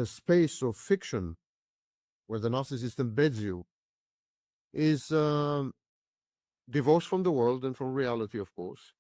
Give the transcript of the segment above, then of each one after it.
space of fiction where the narcissist embeds you is divorced from the world and from reality, of course,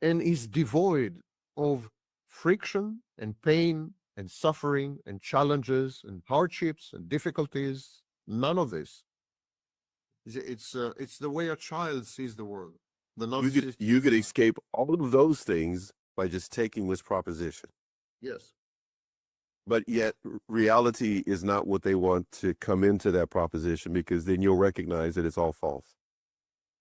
and is devoid of friction and pain and suffering and challenges and hardships and difficulties. None of this. It's the way a child sees the world. The narcissist. You could escape all of those things by just taking this proposition. Yes. But yet reality is not what they want to come into that proposition, because then you'll recognize that it's all false.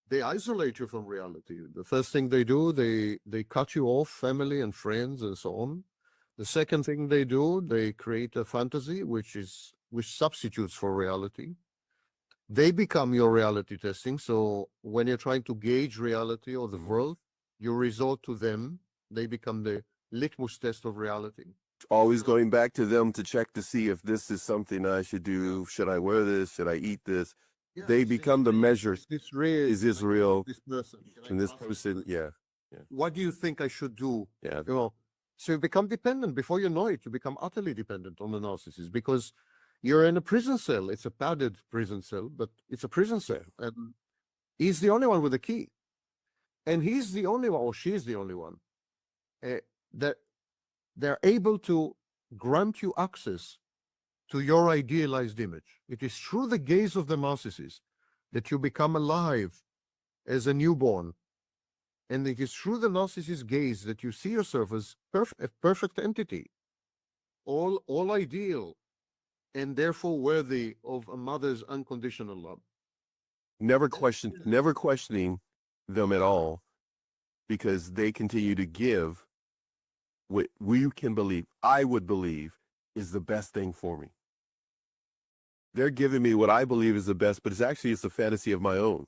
They isolate you from reality. The first thing they do, they cut you off, family and friends and so on. The second thing they do, they create a fantasy which substitutes for reality. They become your reality testing. So when you're trying to gauge reality or the world, you resort to them. They become the litmus test of reality. Always going back to them to check to see if this is something I should do. Should I wear this? Should I eat this? Yeah, they become the measure. Is this real? Is this real? This person. And this person, yeah. What do you think I should do? Yeah. You know, so you become dependent. Before you know it, you become utterly dependent on the narcissist, because you're in a prison cell. It's a padded prison cell, but it's a prison cell. And he's the only one with the key. And he's the only one, or she's the only one, that they're able to grant you access to your idealized image. It is through the gaze of the narcissist that you become alive as a newborn. And it is through the narcissist's gaze that you see yourself as a perfect entity, all ideal, and therefore worthy of a mother's unconditional love. Never questioning them at all, because they continue to give what we can believe, I would believe, is the best thing for me. They're giving me what I believe is the best, but it's a fantasy of my own.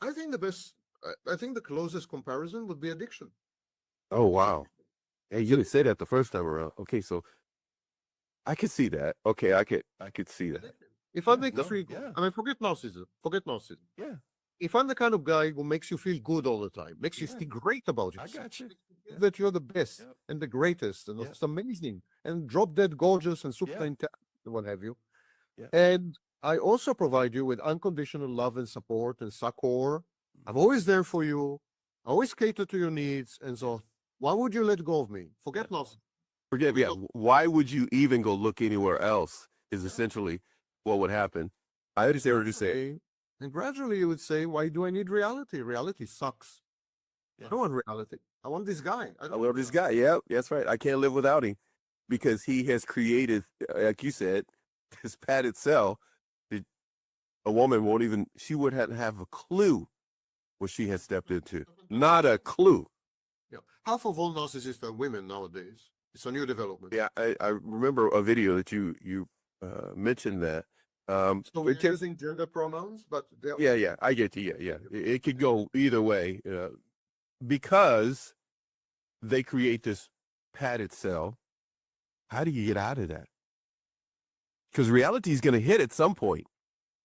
I think the closest comparison would be addiction. Oh, wow. Hey, you didn't say that the first time around. Okay, so I could see that. Okay, I could see that. If I make I mean, forget narcissism. Yeah. If I'm the kind of guy who makes you feel good all the time, makes you feel great about yourself, I got you. That you're the best and the greatest and it's amazing and drop dead gorgeous and super intelligent and what have you. Yeah. And I also provide you with unconditional love and support and succor. I'm always there for you. I always cater to your needs. And so why would you let go of me? Forget narcissism. Why would you even go look anywhere else is essentially what would happen. I understand what you're saying. And gradually you would say, why do I need reality? Reality sucks. I don't want reality. I want this guy. I love this guy. Yeah, that's right. I can't live without him, because he has created, like you said, this padded cell that a woman she wouldn't have a clue what she has stepped into. Not a clue. Yeah. Half of all narcissists are women nowadays. It's a new development. Yeah, I remember a video that you mentioned that. So we're using gender pronouns, but yeah, I get you. Yeah. It could go either way, because they create this padded cell. How do you get out of that? Because reality is going to hit at some point.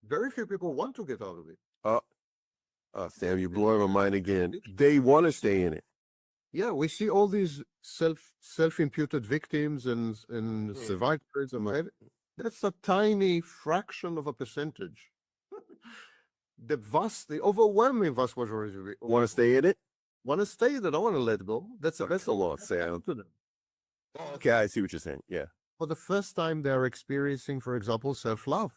Very few people want to get out of it. Sam, you're blowing my mind again. They want to stay in it. Yeah, we see all these self-imputed victims and survivors and whatever. That's a tiny fraction of a percentage. The overwhelming vast majority want to stay in it. Want to stay there. Don't want to let go. That's the best. A lot, Sam. Okay, I see what you're saying. Yeah. For the first time, they're experiencing, for example, self-love.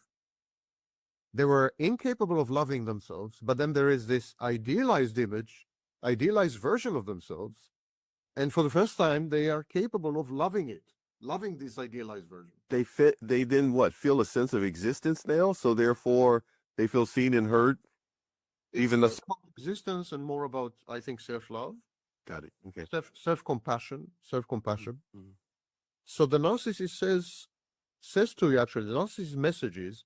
They were incapable of loving themselves, but then there is this idealized image, idealized version of themselves, and for the first time, they are capable of loving it, loving this idealized version. They then what? Feel a sense of existence now, so therefore they feel seen and heard. Even the existence and more about, I think, self-love. Got it. Okay. Self-compassion. Mm-hmm. So the narcissist says to you, actually, the narcissist message is,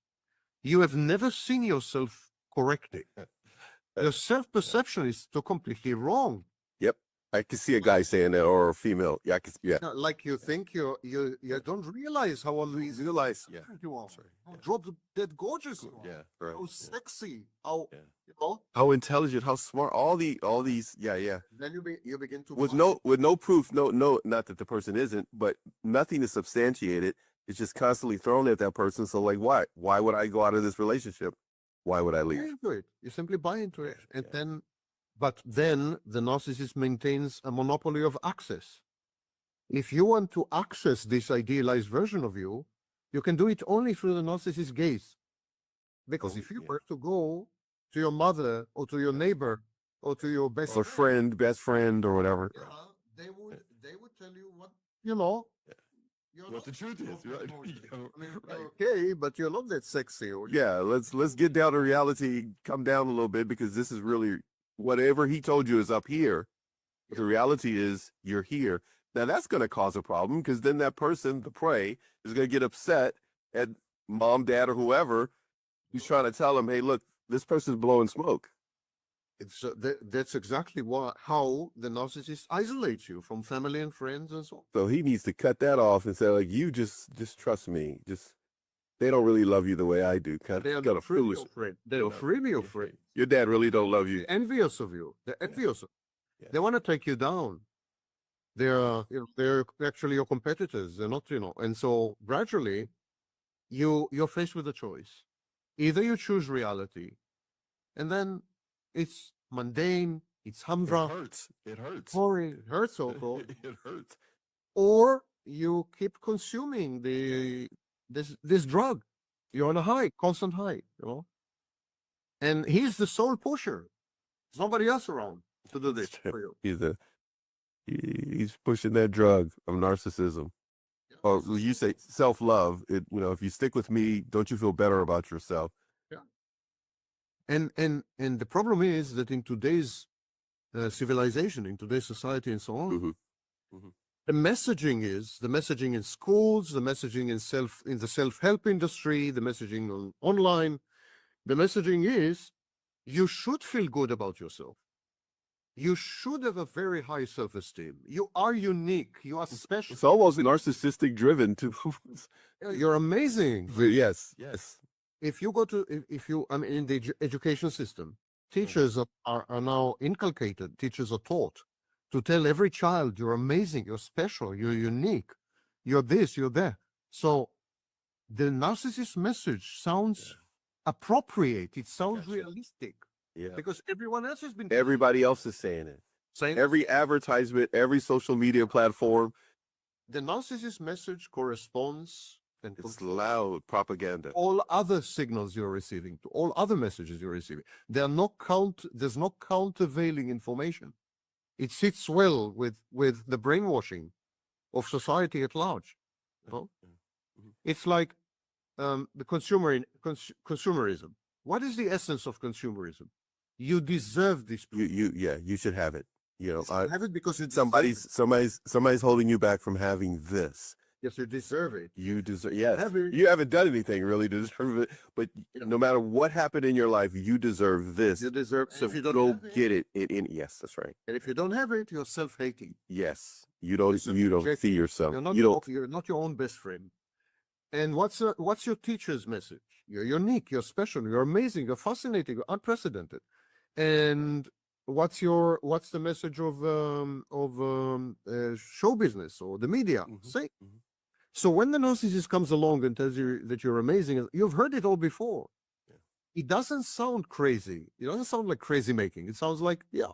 you have never seen yourself correctly. Your self-perception is so completely wrong. Yep. I can see a guy saying that, or a female. Yeah, I can. Yeah, Like you think you don't realize how always realize. Yeah, you are. sorry. How drop dead gorgeous you are. Yeah, right. How Yeah. sexy. How Yeah. you know. How intelligent, how smart, all these. Yeah, yeah. Then you begin to With buy. no proof, no, not that the person isn't, but nothing is substantiated. It's just constantly thrown at that person. So like, why? Why would I go out of this relationship? Why would I Buy leave? into it. You simply buy into it, and Yeah. then the narcissist maintains a monopoly of access. If you want to access this idealized version of you, you can do it only through the narcissist gaze. Because Oh, if you yeah. were to go to your mother or to your neighbor or to your best Or friend, best friend, or whatever. yeah, they would tell you what you know. You're What not the truth is, totally right? emotional. Yeah, I mean, right. you're okay, but you're not that sexy. Or Yeah, let's get down to reality, come down a little bit, because this is really whatever he told you is up here. But the reality is you're here. Now that's going to cause a problem, because then that person, the prey, is going to get upset at mom, dad, or whoever who's trying to tell him, hey, look, this person's blowing smoke. it's that's exactly how the narcissist isolates you from family and friends and so on. So he needs to cut that off and say, like, you just trust me. Just they don't really love you the way I do. Kind They are of got a not really foolish. your friend. They're not really your friend. Your dad really don't love you. They're envious of you. They're envious. Yeah. They want to take you down. They're actually your competitors. They're not, and so gradually you're faced with a choice. Either you choose reality, and then it's mundane, it's It humdrum, hurts. It hurts. boring, it hurts also, It hurts. or you keep consuming this drug. You're on a high, constant high. And he's the sole pusher. There's nobody else around to do this for you. He's pushing that drug of narcissism. Or you say self-love. If you stick with me, don't you feel better about yourself? And the problem is that in today's civilization, in today's society, and so on, the messaging in schools, the messaging in the self-help industry, the messaging online. The messaging is you should feel good about yourself. You should have a very high self-esteem. You are unique. You are special. It's almost narcissistic driven too. You're amazing. Yes. If you go to, if you, I mean, in the education system, teachers are now inculcated, teachers are taught to tell every child, you're amazing, you're special, you're unique, you're this, you're that. So the narcissist message sounds appropriate. It sounds realistic. Yeah. Because everyone else has been. Everybody else is saying it. Saying every advertisement, every social media platform. The narcissist message corresponds and it's loud propaganda. All other signals you're receiving, to all other messages you're receiving. There's no countervailing information. It sits well with the brainwashing of society at large. It's like the consumerism. What is the essence of consumerism? You deserve this. You should have it. I have it because somebody's holding you back from having this. Yes, you deserve it. You deserve. Yes, you haven't done anything really to deserve it. But no matter what happened in your life, you deserve this. You deserve. So if you don't go get it, yes, that's right. And if you don't have it, you're self-hating. Yes, you don't see yourself. You're not your own best friend. And what's your teacher's message? You're unique. You're special. You're amazing. You're fascinating. You're unprecedented. And what's the message of show business or the media? Say. So when the narcissist comes along and tells you that you're amazing, you've heard it all before. It doesn't sound crazy. It doesn't sound like crazy making. It sounds like, you're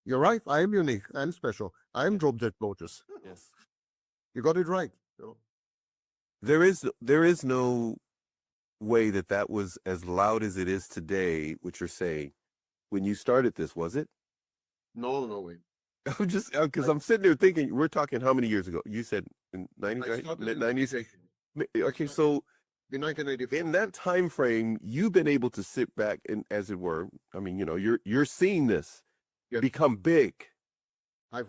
right. I am unique. I'm special. I am drop dead gorgeous. Yes. You got it right. There is no way that was as loud as it is today, what you're saying. When you started this, was it? No way. I'm just because I'm sitting there thinking, we're talking how many years ago? You said in 90s. Okay, so in 1984. In that time frame, you've been able to sit back and, as it were, I mean, you're seeing this become big. I've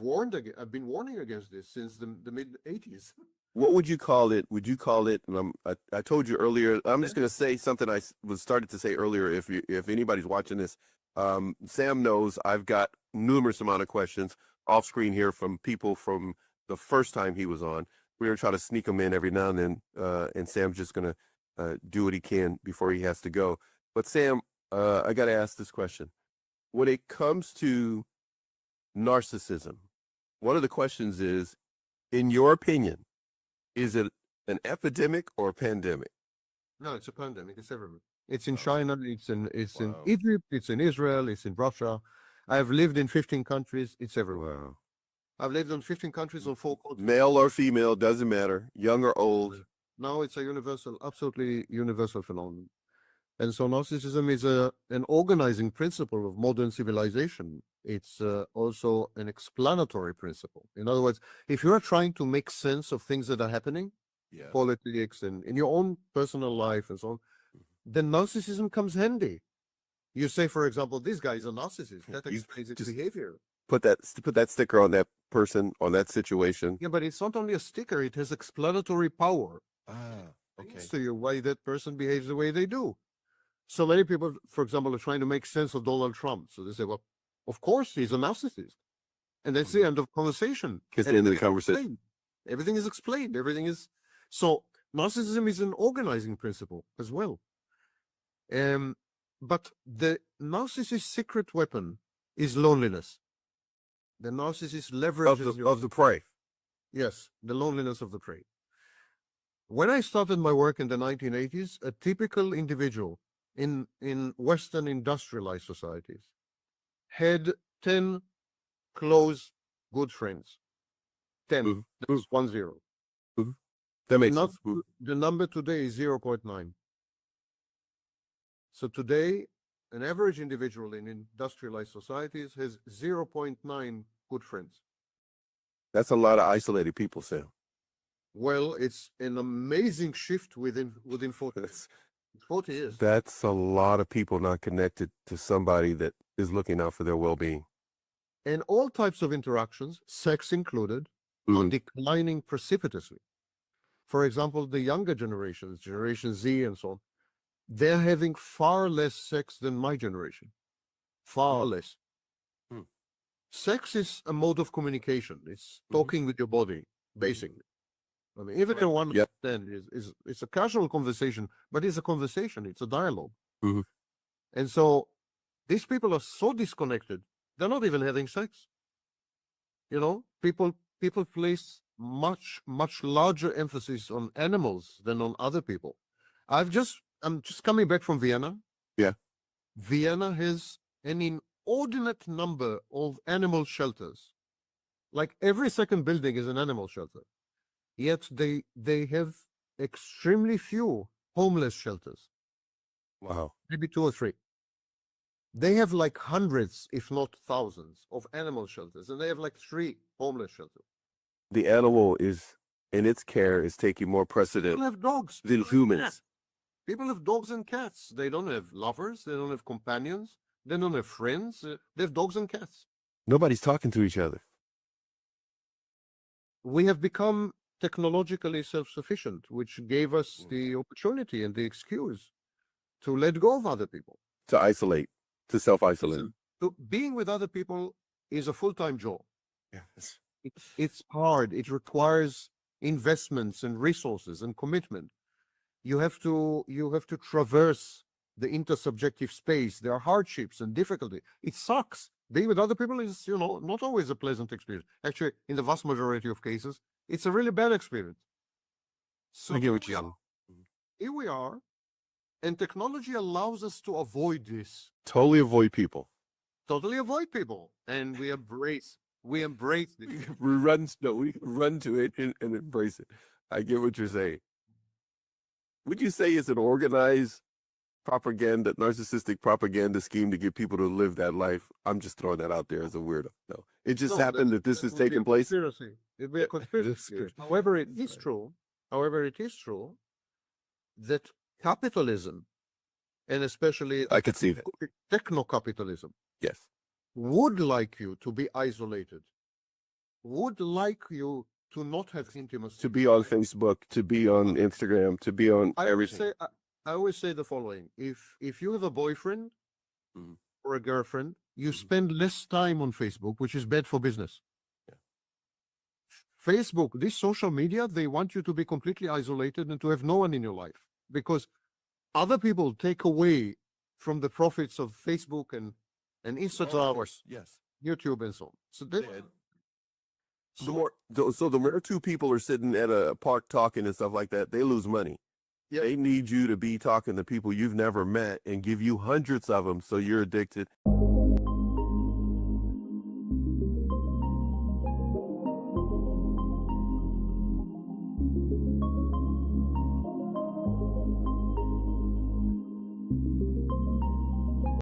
been warning against this since the mid 80s. What would you call it? Would you call it? And I told you earlier. I'm just going to say something I started to say earlier. If anybody's watching this Sam knows I've got numerous amount of questions off screen here from people from the first time he was on. We're gonna try to sneak them in every now and then, and Sam's just gonna do what he can before he has to go. But Sam, I got to ask this question: when it comes to narcissism, one of the questions is, in your opinion, is it an epidemic or a pandemic? No, it's a pandemic. It's everywhere. It's in China. It's in Wow. Egypt. It's in Israel. It's in Russia. I've lived in 15 countries. It's everywhere. Wow. I've lived in 15 countries on 4 continents. Male or female, doesn't matter. Young or old. Now it's a universal, absolutely universal phenomenon. And so narcissism is an organizing principle of modern civilization. It's also an explanatory principle. In other words, if you are trying to make sense of things that are happening, Yeah. politics and in your own personal life and so on, then narcissism comes handy. You say, for example, this guy is a narcissist. That He's explains its just- behavior. Put that sticker on that person, on that situation. Yeah, but it's not only a sticker, it has explanatory power. Ah, Explains to you why that person behaves the way they do. So many people, for example, are trying to make sense of Donald Trump. So they say, well, of course, he's a narcissist. And that's the end of conversation. It's the end of the Everything is conversation. explained. Everything is explained. Everything is. So narcissism is an organizing principle as well. But the narcissist's secret weapon is loneliness. The narcissist leverages Of the prey. Yes, the loneliness of the prey. When I started my work in the 1980s, a typical individual in Western industrialized societies had 10 close good friends. 10. Mhm. That's 10. That makes Not, sense. the number today is 0.9. So today, an average individual in industrialized societies has 0.9 good friends. That's a lot of isolated people, Sam. Well, it's an amazing shift within 40 years. 40 years. That's a lot of people not connected to somebody that is looking out for their well-being. And all types of interactions, sex included, are Mhm. declining precipitously. For example, the younger generations, Generation Z and so on, they're having far less sex than my generation. Far less. Hmm. Sex is a mode of communication. It's Mhm. talking with your body, basically. I mean, even in one Yep. then is it's a casual conversation, but it's a conversation. It's a dialogue. Mhm. And so these people are so disconnected. They're not even having sex. You know, people place much larger emphasis on animals than on other people. I'm just coming back from Vienna. Yeah. Vienna has an inordinate number of animal shelters. Like every second building is an animal shelter. Yet they have extremely few homeless shelters, Wow. maybe 2 or 3. They have like hundreds, if not thousands, of animal shelters, and they have like 3 homeless shelters. The animal is, in its care, is taking more precedent People have dogs. than People have humans. cats. People have dogs and cats. They don't have lovers. They don't have companions. They don't have friends. They have dogs and cats. Nobody's talking to each other. We have become technologically self-sufficient, which gave us the opportunity and the excuse to let go of other people. To isolate, to self-isolate. Listen, being with other people is a full-time job. Yes. It's hard. It requires investments and resources and commitment. You have to traverse the intersubjective space. There are hardships and difficulty. It sucks. Being with other people is, not always a pleasant experience. Actually, in the vast majority of cases, it's a really bad experience. So I get what you're saying. here we are, and technology allows us to avoid this. Totally avoid people. Totally avoid people, and we embrace this. We run to it and embrace it. I get what you're saying. Would you say it's an organized propaganda, narcissistic propaganda scheme to get people to live that life? I'm just throwing that out there as a weirdo. No, it just No, happened that this is would be a taking place. conspiracy. It'd be a conspiracy. Conspiracy. However, it is true that capitalism, and especially I could see that. techno-capitalism, Yes. would like you to be isolated, would like you to not have intimacy. To be on Facebook, to be on Instagram, to be on I always everything. say the following: if you have a boyfriend, Mhm. or a girlfriend, you spend less time on Facebook, which is bad for business. Facebook, this social media, they want you to be completely isolated and to have no one in your life, because other people take away from the profits of Facebook and Of Instagram, course, yes. YouTube, and so on. So they, Yeah. So the more two people are sitting at a park talking and stuff like that, they lose money. Yeah. They need you to be talking to people you've never met and give you hundreds of them, so you're addicted.